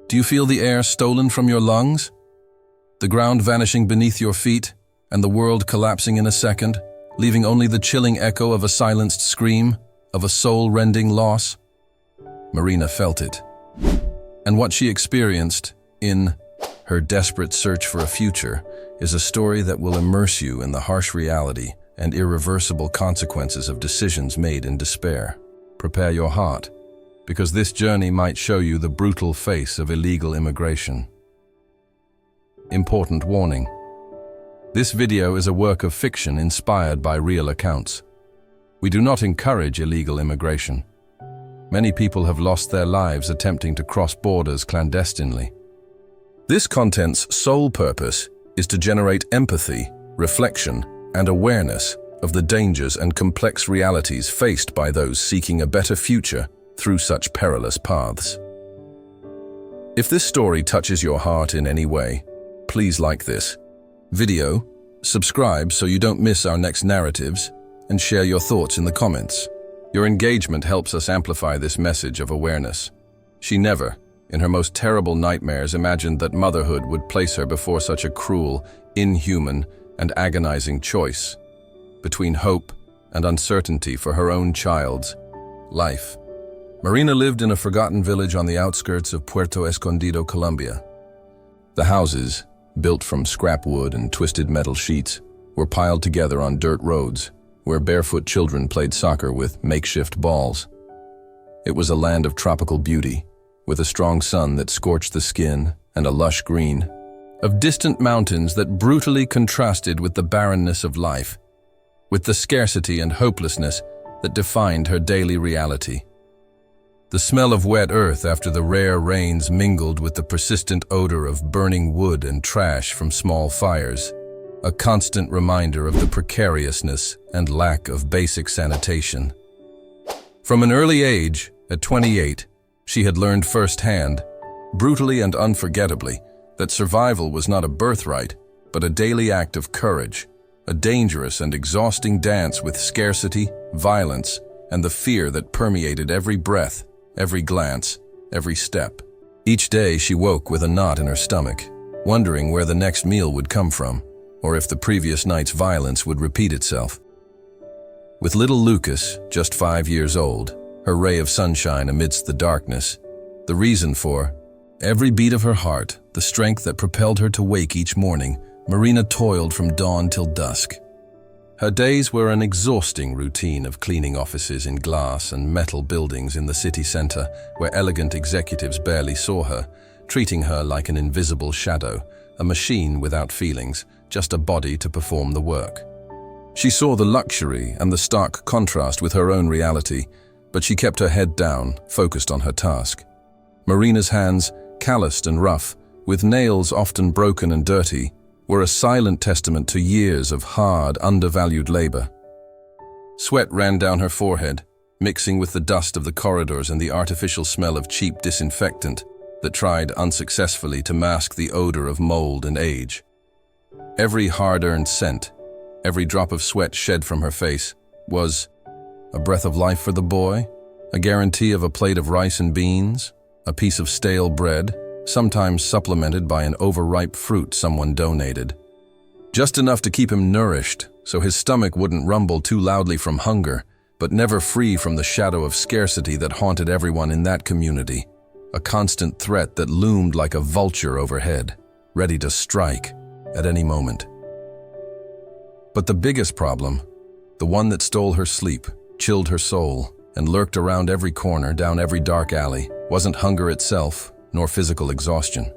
Do you feel the air stolen from your lungs? The ground vanishing beneath your feet, and the world collapsing in a second, leaving only the chilling echo of a silenced scream, of a soul-rending loss? Marina felt it. And what she experienced, in her desperate search for a future, is a story that will immerse you in the harsh reality and irreversible consequences of decisions made in despair. Prepare your heart, because this journey might show you the brutal face of illegal immigration. Important warning. This video is a work of fiction inspired by real accounts. We do not encourage illegal immigration. Many people have lost their lives attempting to cross borders clandestinely. This content's sole purpose is to generate empathy, reflection, and awareness of the dangers and complex realities faced by those seeking a better future through such perilous paths. If this story touches your heart in any way, please like this video, subscribe so you don't miss our next narratives, and share your thoughts in the comments. Your engagement helps us amplify this message of awareness. She never, in her most terrible nightmares, imagined that motherhood would place her before such a cruel, inhuman, and agonizing choice between hope and uncertainty for her own child's life. Marina lived in a forgotten village on the outskirts of Puerto Escondido, Colombia. The houses, built from scrap wood and twisted metal sheets, were piled together on dirt roads, where barefoot children played soccer with makeshift balls. It was a land of tropical beauty, with a strong sun that scorched the skin and a lush green, of distant mountains that brutally contrasted with the barrenness of life, with the scarcity and hopelessness that defined her daily reality. The smell of wet earth after the rare rains mingled with the persistent odor of burning wood and trash from small fires, a constant reminder of the precariousness and lack of basic sanitation. From an early age, at 28, she had learned firsthand, brutally and unforgettably, that survival was not a birthright, but a daily act of courage, a dangerous and exhausting dance with scarcity, violence, and the fear that permeated every breath, every glance, every step. Each day she woke with a knot in her stomach, wondering where the next meal would come from, or if the previous night's violence would repeat itself. With little Lucas, just 5 years old, her ray of sunshine amidst the darkness, the reason for every beat of her heart, the strength that propelled her to wake each morning, Marina toiled from dawn till dusk. Her days were an exhausting routine of cleaning offices in glass and metal buildings in the city center, where elegant executives barely saw her, treating her like an invisible shadow, a machine without feelings, just a body to perform the work. She saw the luxury and the stark contrast with her own reality, but she kept her head down, focused on her task. Marina's hands, calloused and rough, with nails often broken and dirty, were a silent testament to years of hard, undervalued labor. Sweat ran down her forehead, mixing with the dust of the corridors and the artificial smell of cheap disinfectant that tried unsuccessfully to mask the odor of mold and age. Every hard-earned cent, every drop of sweat shed from her face, was a breath of life for the boy, a guarantee of a plate of rice and beans, a piece of stale bread, sometimes supplemented by an overripe fruit someone donated. Just enough to keep him nourished, so his stomach wouldn't rumble too loudly from hunger, but never free from the shadow of scarcity that haunted everyone in that community, a constant threat that loomed like a vulture overhead, ready to strike at any moment. But the biggest problem, the one that stole her sleep, chilled her soul, and lurked around every corner, down every dark alley, wasn't hunger itself, nor physical exhaustion.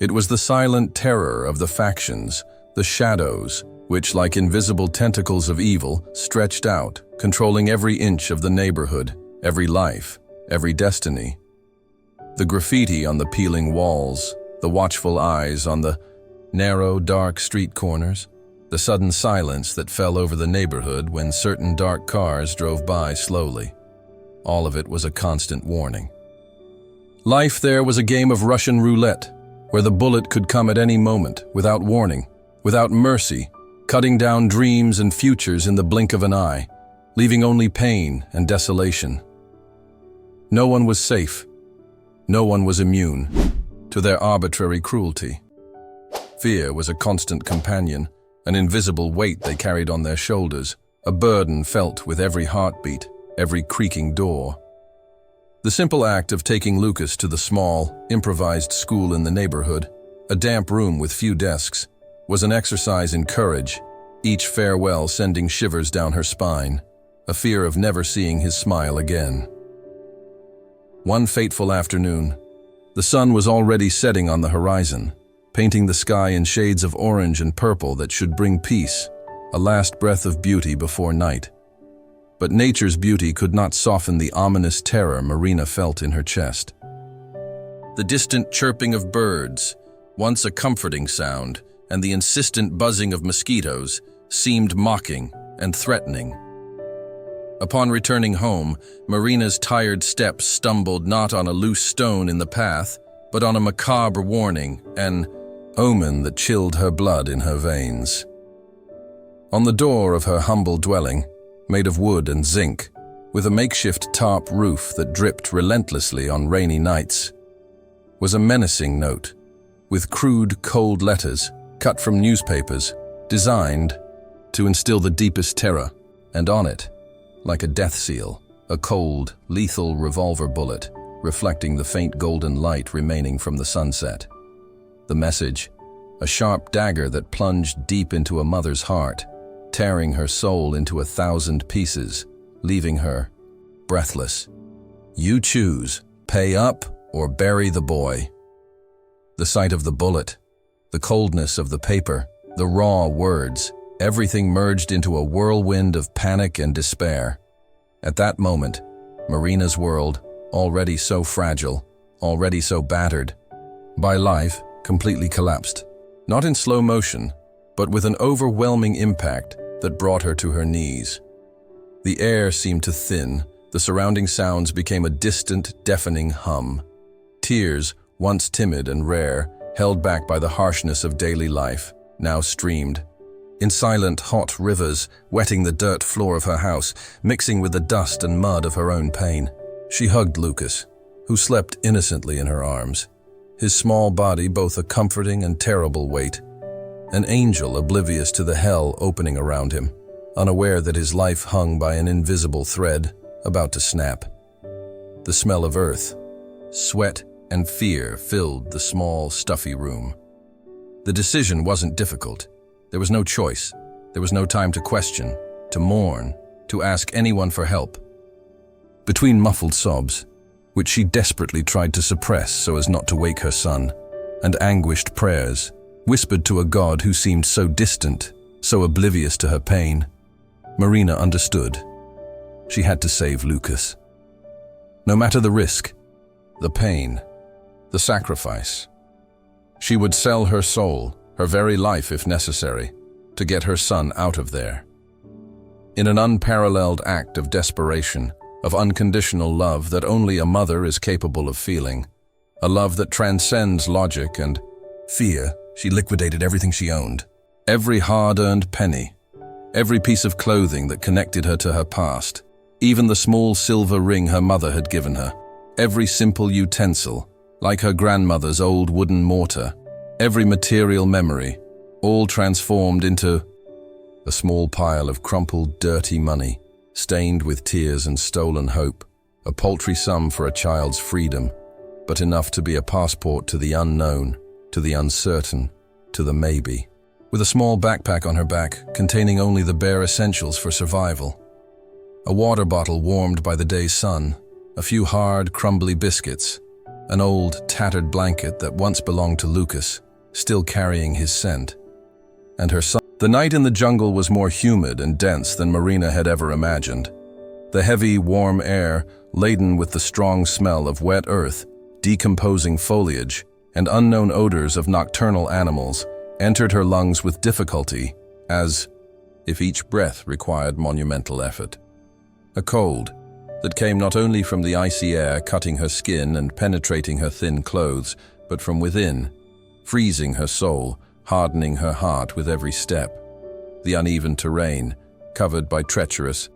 It was the silent terror of the factions, the shadows, which, like invisible tentacles of evil, stretched out, controlling every inch of the neighborhood, every life, every destiny. The graffiti on the peeling walls, the watchful eyes on the narrow, dark street corners, the sudden silence that fell over the neighborhood when certain dark cars drove by slowly. All of it was a constant warning. Life there was a game of Russian roulette, where the bullet could come at any moment, without warning, without mercy, cutting down dreams and futures in the blink of an eye, leaving only pain and desolation. No one was safe. No one was immune to their arbitrary cruelty. Fear was a constant companion, an invisible weight they carried on their shoulders, a burden felt with every heartbeat, every creaking door. The simple act of taking Lucas to the small, improvised school in the neighborhood, a damp room with few desks, was an exercise in courage, each farewell sending shivers down her spine, a fear of never seeing his smile again. One fateful afternoon, the sun was already setting on the horizon, painting the sky in shades of orange and purple that should bring peace, a last breath of beauty before night. But nature's beauty could not soften the ominous terror Marina felt in her chest. The distant chirping of birds, once a comforting sound, and the insistent buzzing of mosquitoes seemed mocking and threatening. Upon returning home, Marina's tired steps stumbled not on a loose stone in the path, but on a macabre warning, an omen that chilled her blood in her veins. On the door of her humble dwelling, made of wood and zinc, with a makeshift tarp roof that dripped relentlessly on rainy nights, was a menacing note, with crude, cold letters cut from newspapers, designed to instill the deepest terror, and on it, like a death seal, a cold, lethal revolver bullet, reflecting the faint golden light remaining from the sunset. The message, a sharp dagger that plunged deep into a mother's heart, tearing her soul into 1,000 pieces, leaving her breathless. You choose, pay up or bury the boy. The sight of the bullet, the coldness of the paper, the raw words, everything merged into a whirlwind of panic and despair. At that moment, Marina's world, already so fragile, already so battered by life, completely collapsed. Not in slow motion, but with an overwhelming impact that brought her to her knees. The air seemed to thin, the surrounding sounds became a distant, deafening hum. Tears, once timid and rare, held back by the harshness of daily life, now streamed in silent, hot rivers, wetting the dirt floor of her house, mixing with the dust and mud of her own pain. She hugged Lucas, who slept innocently in her arms, his small body both a comforting and terrible weight, an angel oblivious to the hell opening around him, unaware that his life hung by an invisible thread about to snap. The smell of earth, sweat, and fear filled the small, stuffy room. The decision wasn't difficult. There was no choice. There was no time to question, to mourn, to ask anyone for help. Between muffled sobs, which she desperately tried to suppress so as not to wake her son, and anguished prayers, whispered to a God who seemed so distant, so oblivious to her pain, Marina understood. She had to save Lucas. No matter the risk, the pain, the sacrifice, she would sell her soul, her very life if necessary, to get her son out of there. In an unparalleled act of desperation, of unconditional love that only a mother is capable of feeling, a love that transcends logic and fear, she liquidated everything she owned. Every hard-earned penny, every piece of clothing that connected her to her past, even the small silver ring her mother had given her, every simple utensil, like her grandmother's old wooden mortar, every material memory, all transformed into a small pile of crumpled, dirty money, stained with tears and stolen hope, a paltry sum for a child's freedom, but enough to be a passport to the unknown, to the uncertain, to the maybe. With a small backpack on her back, containing only the bare essentials for survival. A water bottle warmed by the day's sun, a few hard, crumbly biscuits, an old, tattered blanket that once belonged to Lucas, still carrying his scent, and her son. The night in the jungle was more humid and dense than Marina had ever imagined. The heavy, warm air, laden with the strong smell of wet earth, decomposing foliage, and unknown odors of nocturnal animals, entered her lungs with difficulty, as if each breath required monumental effort. A cold that came not only from the icy air cutting her skin and penetrating her thin clothes, but from within, freezing her soul, hardening her heart with every step. The uneven terrain, covered by treacherous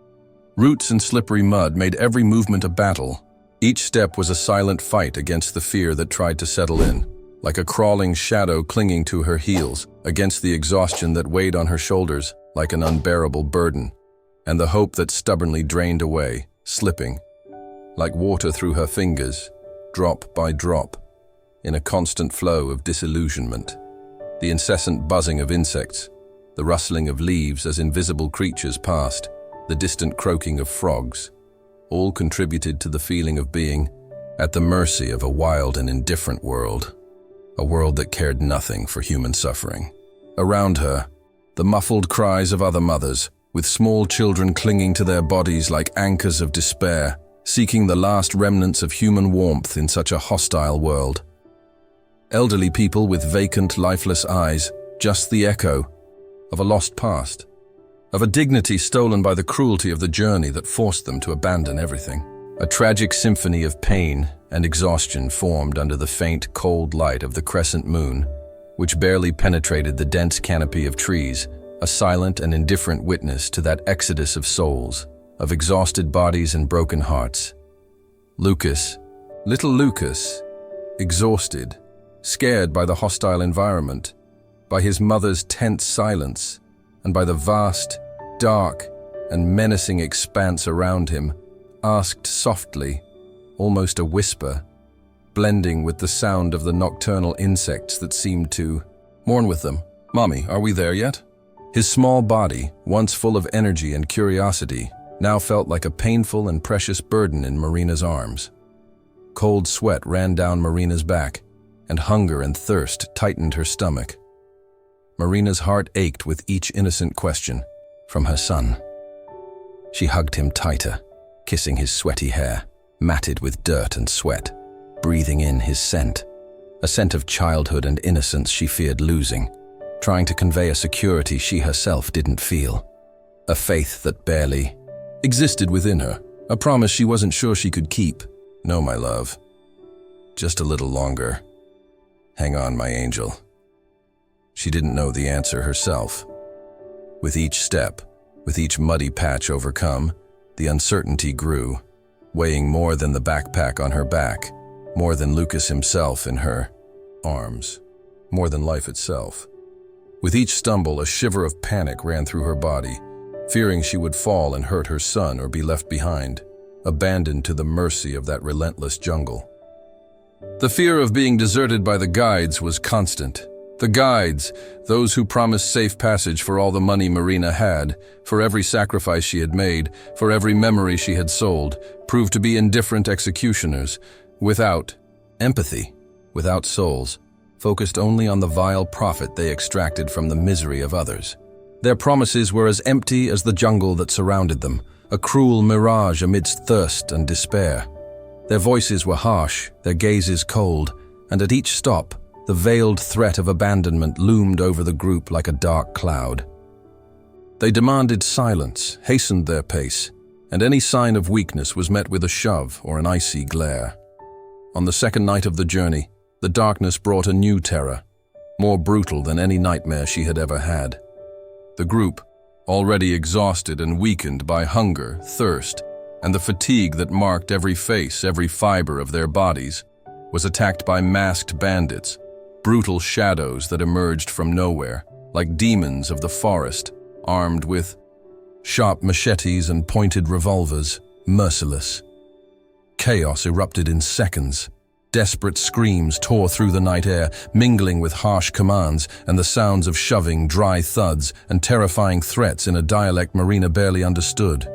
roots and slippery mud, made every movement a battle. Each step was a silent fight against the fear that tried to settle in, like a crawling shadow clinging to her heels, against the exhaustion that weighed on her shoulders like an unbearable burden, and the hope that stubbornly drained away, slipping, like water through her fingers, drop by drop, in a constant flow of disillusionment. The incessant buzzing of insects, the rustling of leaves as invisible creatures passed, the distant croaking of frogs, all contributed to the feeling of being at the mercy of a wild and indifferent world, a world that cared nothing for human suffering. Around her, the muffled cries of other mothers, with small children clinging to their bodies like anchors of despair, seeking the last remnants of human warmth in such a hostile world. Elderly people with vacant, lifeless eyes, just the echo of a lost past, of a dignity stolen by the cruelty of the journey that forced them to abandon everything. A tragic symphony of pain and exhaustion formed under the faint, cold light of the crescent moon, which barely penetrated the dense canopy of trees, a silent and indifferent witness to that exodus of souls, of exhausted bodies and broken hearts. Lucas, little Lucas, exhausted, scared by the hostile environment, by his mother's tense silence, and by the vast, dark, and menacing expanse around him, asked softly, almost a whisper, blending with the sound of the nocturnal insects that seemed to mourn with them. "Mommy, are we there yet?" His small body, once full of energy and curiosity, now felt like a painful and precious burden in Marina's arms. Cold sweat ran down Marina's back, and hunger and thirst tightened her stomach. Marina's heart ached with each innocent question from her son. She hugged him tighter, kissing his sweaty hair, matted with dirt and sweat, breathing in his scent, a scent of childhood and innocence she feared losing, trying to convey a security she herself didn't feel, a faith that barely existed within her, a promise she wasn't sure she could keep. "No, my love. Just a little longer. Hang on, my angel." She didn't know the answer herself. With each step, with each muddy patch overcome, the uncertainty grew, weighing more than the backpack on her back, more than Lucas himself in her arms, more than life itself. With each stumble, a shiver of panic ran through her body, fearing she would fall and hurt her son or be left behind, abandoned to the mercy of that relentless jungle. The fear of being deserted by the guides was constant. The guides, those who promised safe passage for all the money Marina had, for every sacrifice she had made, for every memory she had sold, proved to be indifferent executioners, without empathy, without souls, focused only on the vile profit they extracted from the misery of others. Their promises were as empty as the jungle that surrounded them, a cruel mirage amidst thirst and despair. Their voices were harsh, their gazes cold, and at each stop, the veiled threat of abandonment loomed over the group like a dark cloud. They demanded silence, hastened their pace, and any sign of weakness was met with a shove or an icy glare. On the second night of the journey, the darkness brought a new terror, more brutal than any nightmare she had ever had. The group, already exhausted and weakened by hunger, thirst, and the fatigue that marked every face, every fiber of their bodies, was attacked by masked bandits, brutal shadows that emerged from nowhere, like demons of the forest, armed with sharp machetes and pointed revolvers, merciless. Chaos erupted in seconds. Desperate screams tore through the night air, mingling with harsh commands and the sounds of shoving, dry thuds, and terrifying threats in a dialect Marina barely understood,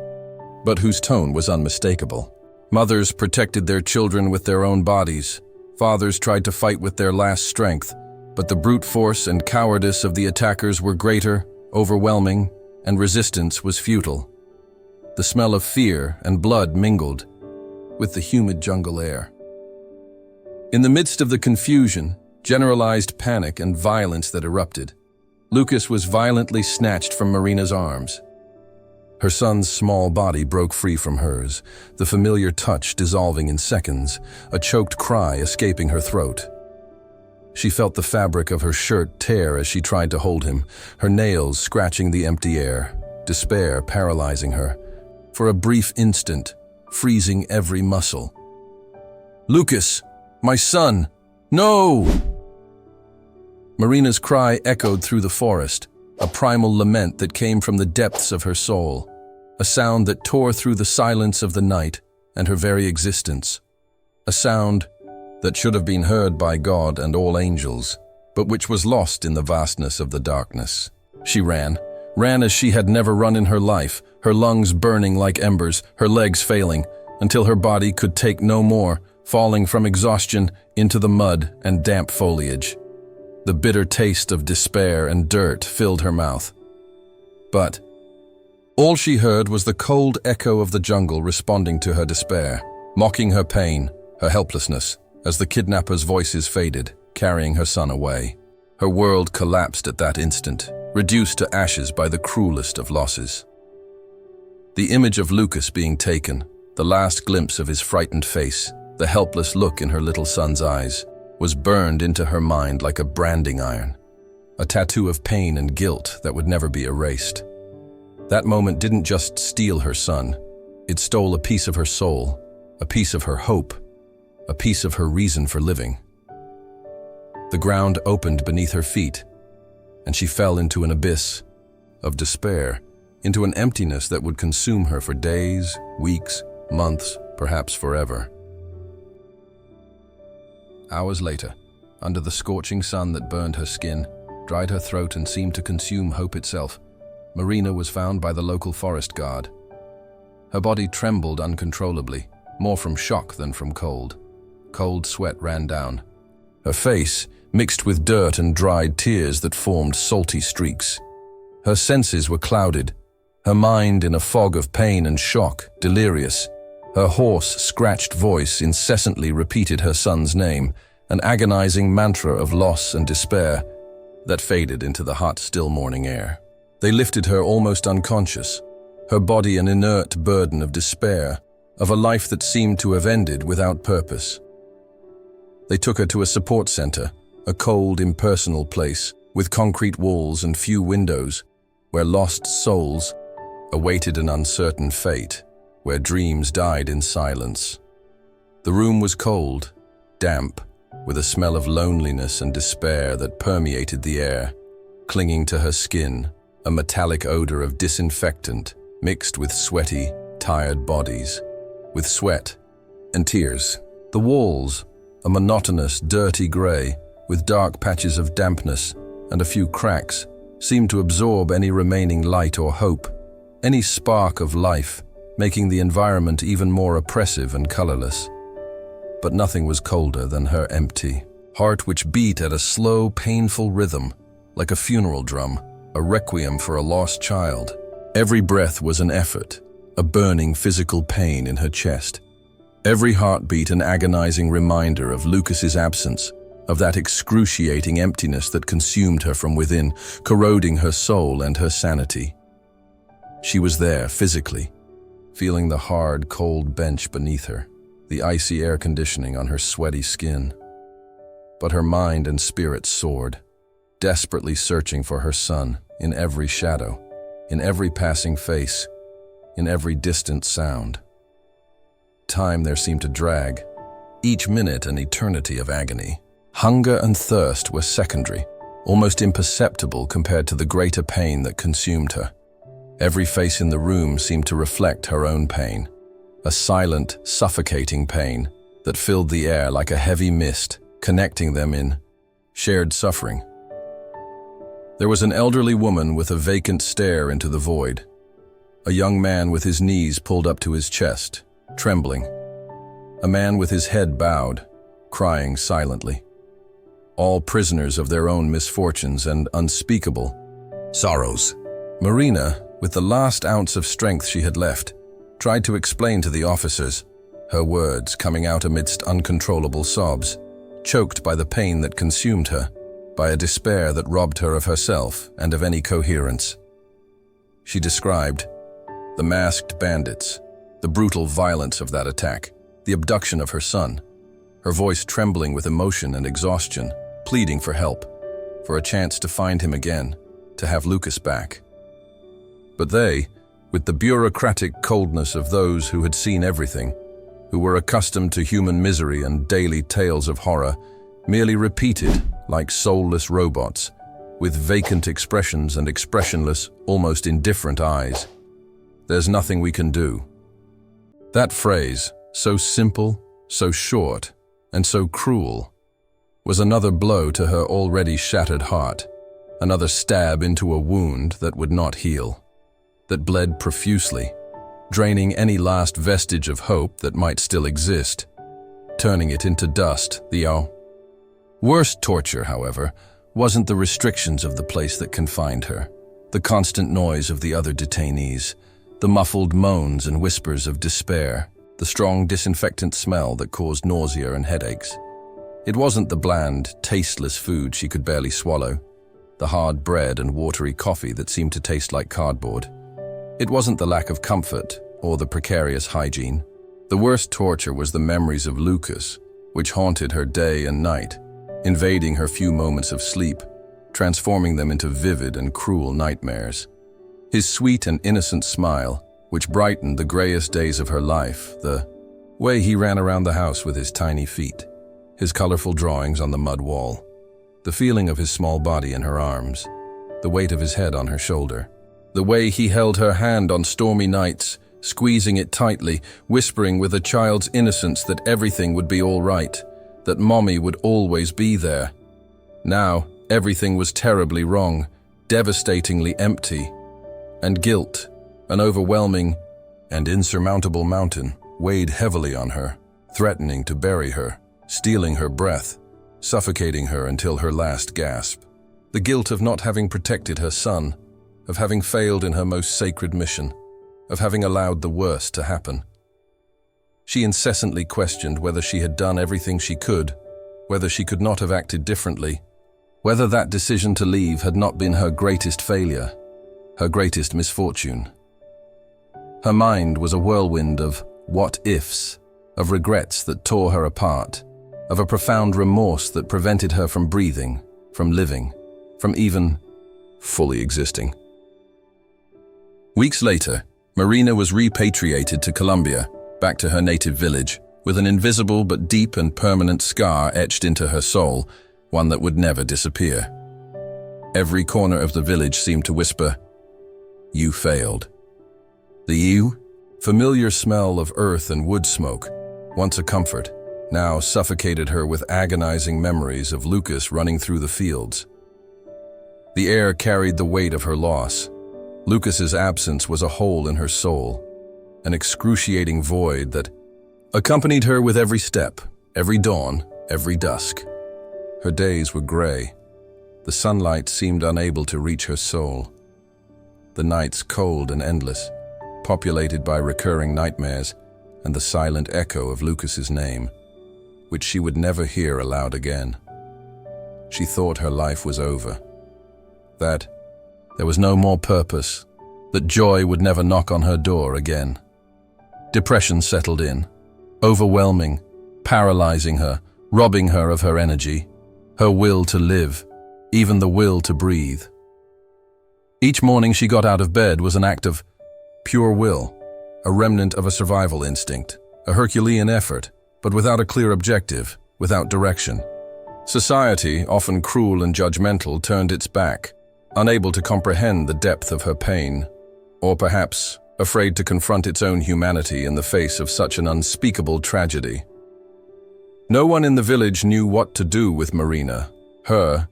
but whose tone was unmistakable. Mothers protected their children with their own bodies. Fathers tried to fight with their last strength, but the brute force and cowardice of the attackers were greater, overwhelming, and resistance was futile. The smell of fear and blood mingled with the humid jungle air. In the midst of the confusion, generalized panic, and violence that erupted, Lucas was violently snatched from Marina's arms. Her son's small body broke free from hers, the familiar touch dissolving in seconds, a choked cry escaping her throat. She felt the fabric of her shirt tear as she tried to hold him, her nails scratching the empty air, despair paralyzing her. For a brief instant, freezing every muscle, "Lucas! My son! No!" Marina's cry echoed through the forest, a primal lament that came from the depths of her soul, a sound that tore through the silence of the night and her very existence, a sound that should have been heard by God and all angels, but which was lost in the vastness of the darkness. She ran as she had never run in her life, her lungs burning like embers, her legs failing, until her body could take no more, falling from exhaustion into the mud and damp foliage. The bitter taste of despair and dirt filled her mouth. But all she heard was the cold echo of the jungle responding to her despair, mocking her pain, her helplessness, as the kidnappers' voices faded, carrying her son away. Her world collapsed at that instant, reduced to ashes by the cruelest of losses. The image of Lucas being taken, the last glimpse of his frightened face, the helpless look in her little son's eyes, was burned into her mind like a branding iron, a tattoo of pain and guilt that would never be erased. That moment didn't just steal her son, it stole a piece of her soul, a piece of her hope, a piece of her reason for living. The ground opened beneath her feet, and she fell into an abyss of despair, into an emptiness that would consume her for days, weeks, months, perhaps forever. Hours later, under the scorching sun that burned her skin, dried her throat and seemed to consume hope itself, Marina was found by the local forest guard. Her body trembled uncontrollably, more from shock than from cold. Cold sweat ran down. Her face, mixed with dirt and dried tears that formed salty streaks. Her senses were clouded, her mind in a fog of pain and shock, delirious. Her hoarse, scratched voice incessantly repeated her son's name, an agonizing mantra of loss and despair that faded into the hot, still morning air. They lifted her almost unconscious, her body an inert burden of despair, of a life that seemed to have ended without purpose. They took her to a support center, a cold, impersonal place with concrete walls and few windows, where lost souls awaited an uncertain fate, where dreams died in silence. The room was cold, damp, with a smell of loneliness and despair that permeated the air, clinging to her skin, a metallic odor of disinfectant mixed with sweaty, tired bodies, with sweat and tears. The walls, a monotonous, dirty gray, with dark patches of dampness and a few cracks, seemed to absorb any remaining light or hope, any spark of life, making the environment even more oppressive and colorless. But nothing was colder than her empty heart, which beat at a slow, painful rhythm, like a funeral drum, a requiem for a lost child. Every breath was an effort, a burning physical pain in her chest. Every heartbeat an agonizing reminder of Lucas's absence, of that excruciating emptiness that consumed her from within, corroding her soul and her sanity. She was there physically, feeling the hard, cold bench beneath her, the icy air conditioning on her sweaty skin. But her mind and spirit soared, desperately searching for her son in every shadow, in every passing face, in every distant sound. Time there seemed to drag, each minute an eternity of agony. Hunger and thirst were secondary, almost imperceptible compared to the greater pain that consumed her. Every face in the room seemed to reflect her own pain, a silent, suffocating pain that filled the air like a heavy mist, connecting them in shared suffering. There was an elderly woman with a vacant stare into the void, a young man with his knees pulled up to his chest, trembling, a man with his head bowed, crying silently, all prisoners of their own misfortunes and unspeakable sorrows. Marina, with the last ounce of strength she had left, tried to explain to the officers, her words coming out amidst uncontrollable sobs, choked by the pain that consumed her, by a despair that robbed her of herself and of any coherence. She described the masked bandits, the brutal violence of that attack, the abduction of her son, her voice trembling with emotion and exhaustion, pleading for help, for a chance to find him again, to have Lucas back. But they, with the bureaucratic coldness of those who had seen everything, who were accustomed to human misery and daily tales of horror, merely repeated like soulless robots, with vacant expressions and expressionless, almost indifferent eyes. "There's nothing we can do." That phrase, so simple, so short, and so cruel, was another blow to her already shattered heart, another stab into a wound that would not heal, that bled profusely, draining any last vestige of hope that might still exist, turning it into dust. The worst torture, however, wasn't the restrictions of the place that confined her, the constant noise of the other detainees, the muffled moans and whispers of despair, the strong disinfectant smell that caused nausea and headaches. It wasn't the bland, tasteless food she could barely swallow, the hard bread and watery coffee that seemed to taste like cardboard. It wasn't the lack of comfort or the precarious hygiene. The worst torture was the memories of Lucas, which haunted her day and night, invading her few moments of sleep, transforming them into vivid and cruel nightmares. His sweet and innocent smile, which brightened the grayest days of her life, the way he ran around the house with his tiny feet, his colorful drawings on the mud wall, the feeling of his small body in her arms, the weight of his head on her shoulder, the way he held her hand on stormy nights, squeezing it tightly, whispering with a child's innocence that everything would be all right, that Mommy would always be there. Now, everything was terribly wrong, devastatingly empty, and guilt, an overwhelming and insurmountable mountain, weighed heavily on her, threatening to bury her, stealing her breath, suffocating her until her last gasp. The guilt of not having protected her son, of having failed in her most sacred mission, of having allowed the worst to happen. She incessantly questioned whether she had done everything she could, whether she could not have acted differently, whether that decision to leave had not been her greatest failure, her greatest misfortune. Her mind was a whirlwind of what-ifs, of regrets that tore her apart, of a profound remorse that prevented her from breathing, from living, from even fully existing. Weeks later, Marina was repatriated to Colombia, back to her native village, with an invisible but deep and permanent scar etched into her soul, one that would never disappear. Every corner of the village seemed to whisper, "You failed." The familiar smell of earth and wood smoke, once a comfort, now suffocated her with agonizing memories of Lucas running through the fields. The air carried the weight of her loss. Lucas's absence was a hole in her soul, an excruciating void that accompanied her with every step, every dawn, every dusk. Her days were gray. The sunlight seemed unable to reach her soul. The nights cold and endless, populated by recurring nightmares and the silent echo of Lucas's name, which she would never hear aloud again. She thought her life was over, that there was no more purpose, that joy would never knock on her door again. Depression settled in, overwhelming, paralyzing her, robbing her of her energy, her will to live, even the will to breathe. Each morning she got out of bed was an act of pure will, a remnant of a survival instinct, a Herculean effort, but without a clear objective, without direction. Society, often cruel and judgmental, turned its back, unable to comprehend the depth of her pain, or perhaps afraid to confront its own humanity in the face of such an unspeakable tragedy. No one in the village knew what to do with Marina. Her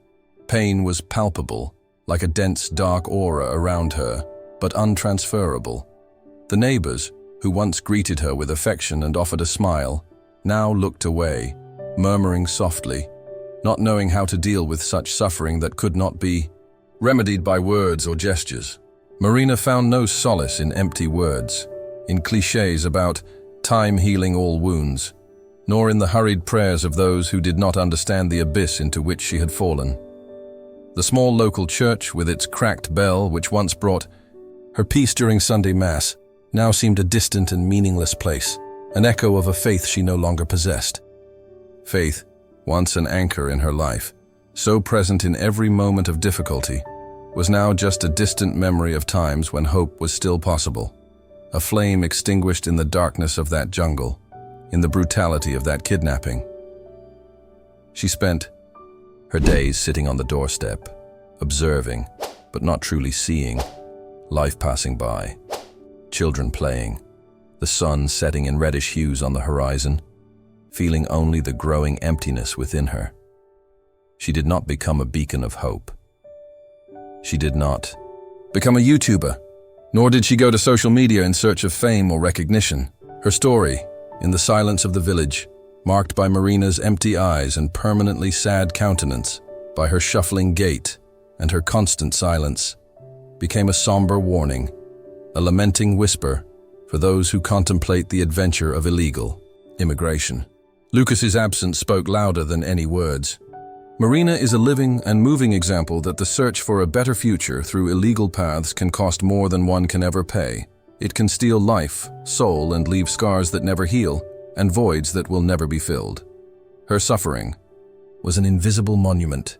pain was palpable, like a dense, dark aura around her, but untransferable. The neighbors, who once greeted her with affection and offered a smile, now looked away, murmuring softly, not knowing how to deal with such suffering that could not be remedied by words or gestures. Marina found no solace in empty words, in clichés about time healing all wounds, nor in the hurried prayers of those who did not understand the abyss into which she had fallen. The small local church, with its cracked bell which once brought her peace during Sunday Mass, now seemed a distant and meaningless place, an echo of a faith she no longer possessed. Faith, once an anchor in her life, so present in every moment of difficulty, was now just a distant memory of times when hope was still possible, a flame extinguished in the darkness of that jungle, in the brutality of that kidnapping. She spent her days sitting on the doorstep, observing, but not truly seeing, life passing by, children playing, the sun setting in reddish hues on the horizon, feeling only the growing emptiness within her. She did not become a beacon of hope. She did not become a YouTuber, nor did she go to social media in search of fame or recognition. Her story, in the silence of the village, marked by Marina's empty eyes and permanently sad countenance, by her shuffling gait and her constant silence, became a somber warning, a lamenting whisper for those who contemplate the adventure of illegal immigration. Lucas's absence spoke louder than any words. Marina is a living and moving example that the search for a better future through illegal paths can cost more than one can ever pay. It can steal life, soul, and leave scars that never heal, and voids that will never be filled. Her suffering was an invisible monument,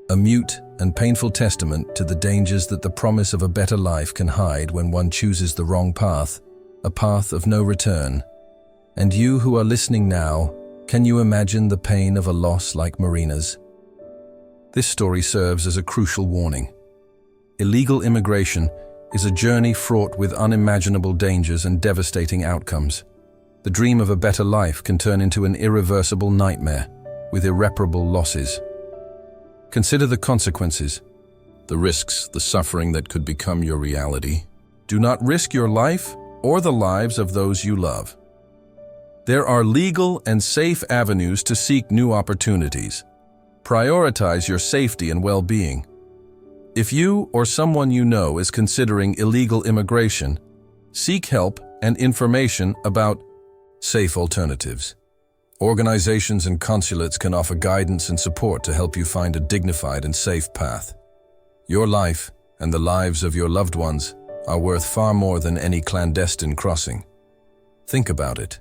a mute and painful testament to the dangers that the promise of a better life can hide when one chooses the wrong path, a path of no return. And you who are listening now, can you imagine the pain of a loss like Marina's? This story serves as a crucial warning. Illegal immigration is a journey fraught with unimaginable dangers and devastating outcomes. The dream of a better life can turn into an irreversible nightmare with irreparable losses. Consider the consequences, the risks, the suffering that could become your reality. Do not risk your life or the lives of those you love. There are legal and safe avenues to seek new opportunities. Prioritize your safety and well-being. If you or someone you know is considering illegal immigration, seek help and information about safe alternatives. Organizations and consulates can offer guidance and support to help you find a dignified and safe path. Your life and the lives of your loved ones are worth far more than any clandestine crossing. Think about it.